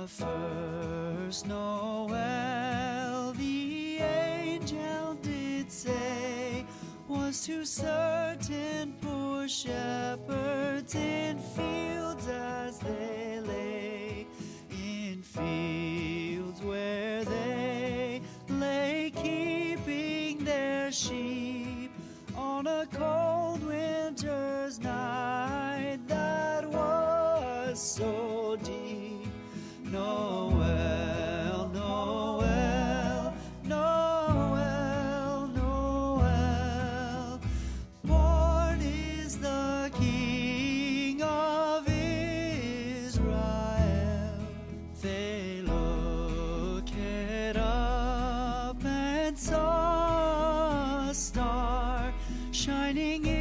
first Noel, the angel did say, was to certain poor shepherds in fields as they lay, in fields where they lay keeping their sheep on a cold winter's night that was so deep. Noel, Noel, Noel, Noel, born is the King of Israel. They looked up and saw a star shining in